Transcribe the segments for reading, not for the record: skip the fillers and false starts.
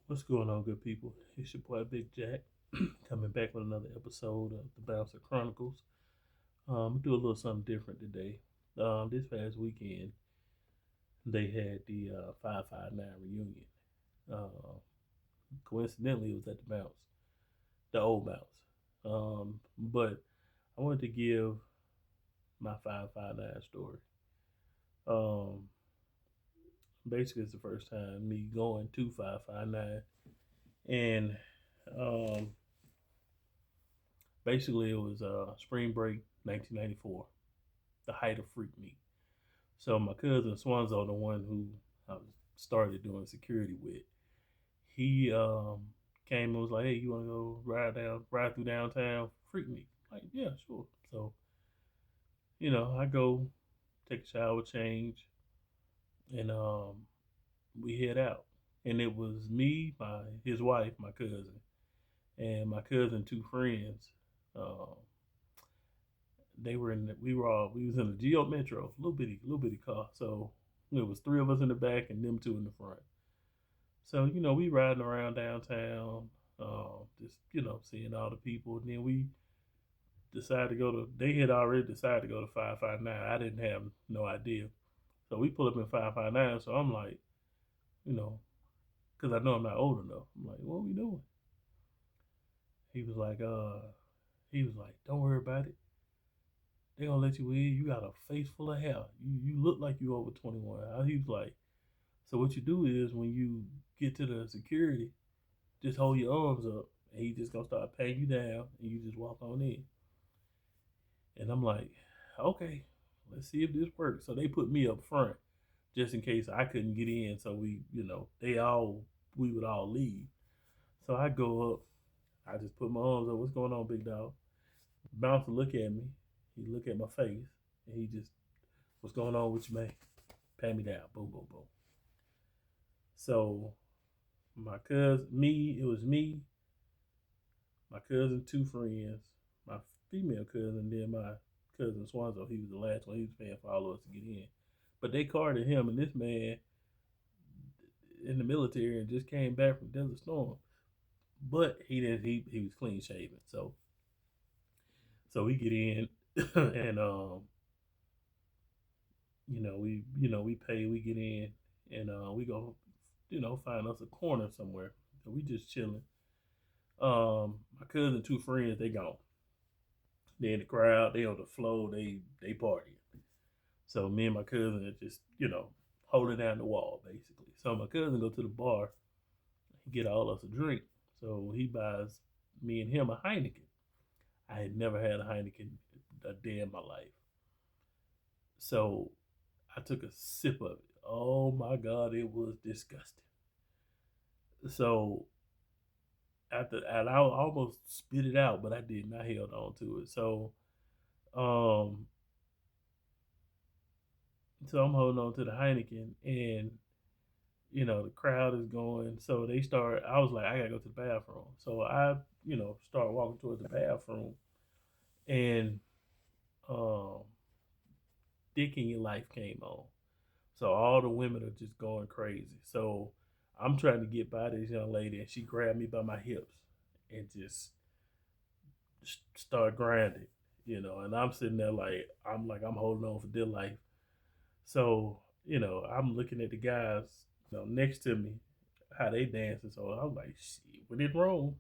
What's going on, good people? It's your boy Big Jack coming back with another episode of the Bouncer Chronicles. Do a little something different today. This past weekend, they had the 559 reunion. Uh, Coincidentally, it was at the Bounce, the old Bounce. But I wanted to give my 559 story. Um, Basically, it's the first time me going to 559, and um, basically, it was spring break 1994, the height of freak meat. So my cousin Swanzo, the one who I started doing security with, he came and was like, "Hey, you want to go ride through downtown freak meat?" Like, yeah, sure. So I go take a shower, change, and we head out. And it was me, his wife, my cousin, and my cousin two friends. Um, they were in we was in the Geo Metro, little bitty car. So it was three of us in the back and them two in the front. So we riding around downtown, just seeing all the people. And then we decided to go to. They had already decided to go to 559. I didn't have no idea. So we pull up in 559. So I'm like, you know, because I know I'm not old enough. I'm like, what are we doing? He was like, don't worry about it. They gonna let you in. You got a face full of hair. You look like you over 21. He was like, so what you do is when you get to the security, just hold your arms up, and he just gonna start paying you down, and you just walk on in. And I'm like, okay, let's see if this works. So they put me up front just in case I couldn't get in. So we would all leave. So I go up. I just put my arms up. What's going on, big dog? Bouncer look at me. He look at my face, and he just, what's going on with you, man? Pay me down. Boom, boom, boom. So it was me, my cousin, two friends, my female cousin, then my cousin Swanzo. He was the last one. He was paying for all of us to get in. But they carded him, and this man in the military and just came back from Desert Storm. But he didn't. He was clean shaven. So we get in, and we pay. We get in, and we go, find us a corner somewhere. So we just chilling. My cousin, two friends, they gone. They in the crowd. They on the floor. They partying. So me and my cousin are just holding down the wall basically. So my cousin go to the bar, and get all us a drink. So he buys me and him a Heineken. I had never had a Heineken a day in my life. So I took a sip of it. Oh my God, it was disgusting. So and I almost spit it out, but I didn't. I held on to it. Um, so I'm holding on to the Heineken, and the crowd is going. So they start. I was like, I gotta go to the bathroom. So I, start walking towards the bathroom, and um, Dick in Your Life came on. So all the women are just going crazy. So I'm trying to get by this young lady, and she grabbed me by my hips and just start grinding, And I'm sitting there I'm holding on for dear life. So I'm looking at the guys, next to me, how they dancing. So I was like, shit, what is wrong?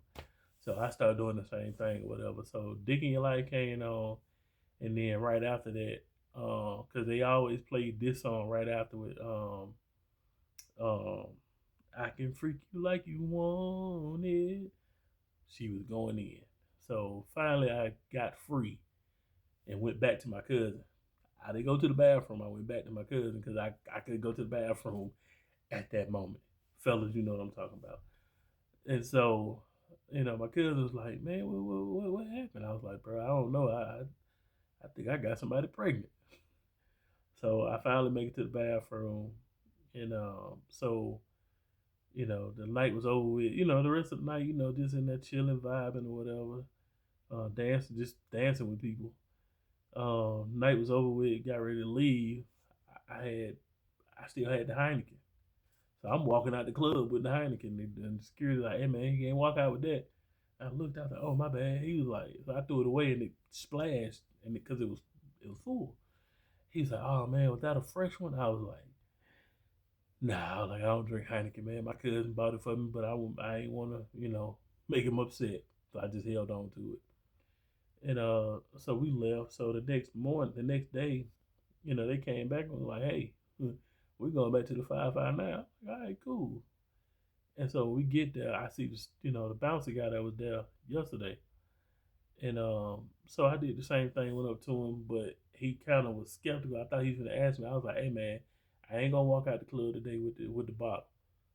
So I started doing the same thing or whatever. So Dick in Your Life came on, and then right after that, because they always played this song right after it. Um, I can freak you like you want it. She was going in. So finally, I got free and went back to my cousin. I didn't go to the bathroom. I went back to my cousin because I couldn't go to the bathroom at that moment. Fellas, you know what I'm talking about. And so, my cousin was like, man, what happened? I was like, bro, I don't know. I think I got somebody pregnant. So I finally make it to the bathroom. And so, the night was over with. The rest of the night, just in that chilling, vibing or whatever. Just dancing with people. Night was over with, got ready to leave. I still had the Heineken. So I'm walking out the club with the Heineken, and the security like, hey man, you can't walk out with that. I looked, I was like, oh my bad. He was like, so I threw it away and it splashed, and because it was full. He was like, oh man, was that a fresh one? I was like, nah, I was like, I don't drink Heineken, man. My cousin bought it for me, but I ain't want to, make him upset. So I just held on to it. And so we left. So the next day, they came back and was like, hey, we're going back to the 559. All right, cool. And so we get there. I see the bouncer guy that was there yesterday. And so I did the same thing, went up to him, but he kind of was skeptical. I thought he was gonna ask me. I was like, "Hey man, I ain't gonna walk out the club today with the bottle,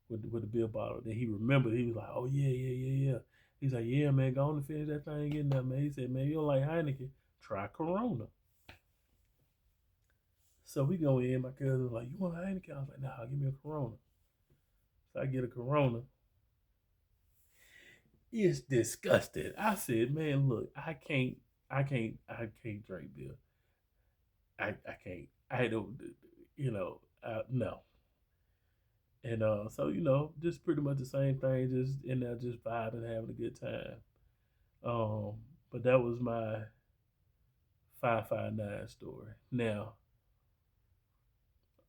with the beer bottle." Then he remembered. He was like, "Oh yeah." He's like, "Yeah man, go on and finish that thing in there, man." He said, "Man, you don't like Heineken? Try Corona." So we go in. My cousin was like, "You want a Heineken?" I was like, "Nah, give me a Corona." So I get a Corona. It's disgusting. I said, "Man, look, I can't drink beer. I can't. I don't, no." And so just pretty much the same thing, just in there, just vibing, having a good time. Um, but that was my 559 story. Now,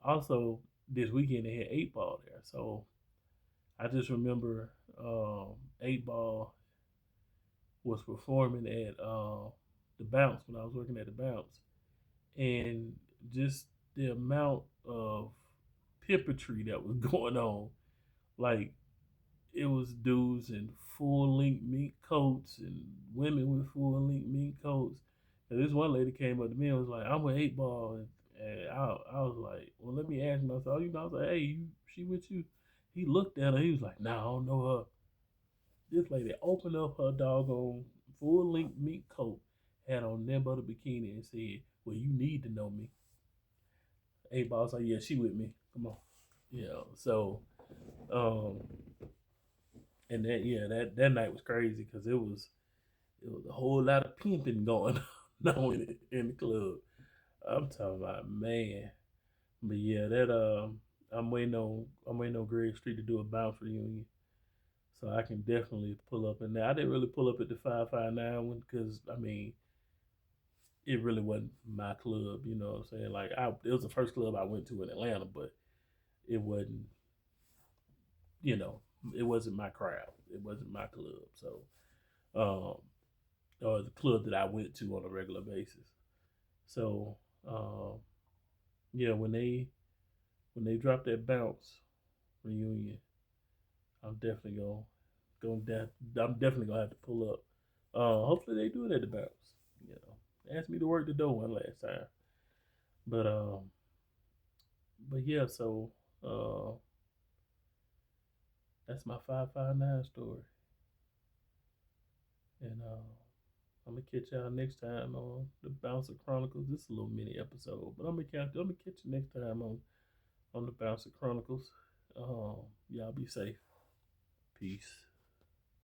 also this weekend they had eight ball there, so I just remember eight ball was performing at the Bounce when I was working at the Bounce, and just the amount of pimpetry that was going on. Like it was dudes in full length mink coats and women with full length mink coats. And this one lady came up to me and was like, "I'm with eight ball," and I was like, "Well, let me ask myself." I was like, "Hey, she with you?" He looked at her. He was like, "Nah, I don't know her." This lady opened up her doggone full length mink coat, had on nothing but a bikini, and said, "Well, you need to know me." Eight ball was like, "Yeah, she with me. Come on." So um, and that night was crazy because it was a whole lot of pimping going on in the club. I'm talking about, man. But yeah, that I'm waiting on Greg Street to do a bounce reunion, so I can definitely pull up in there. I didn't really pull up at the 559 one because I mean it really wasn't my club. You know what I'm saying? Like it was the first club I went to in Atlanta, but it wasn't you know it wasn't my crowd. It wasn't my club. So um, or the club that I went to on a regular basis. So um, yeah, when they drop that bounce reunion, I'm definitely I'm definitely gonna have to pull up. Hopefully they do it at the bounce. You they asked me to work the door one last time, but yeah. So uh, that's my 559 story, and I'm gonna catch y'all next time on the Bouncer Chronicles. This is a little mini episode, but I'm gonna catch you next time on the Bouncer Chronicles. Y'all be safe. Peace.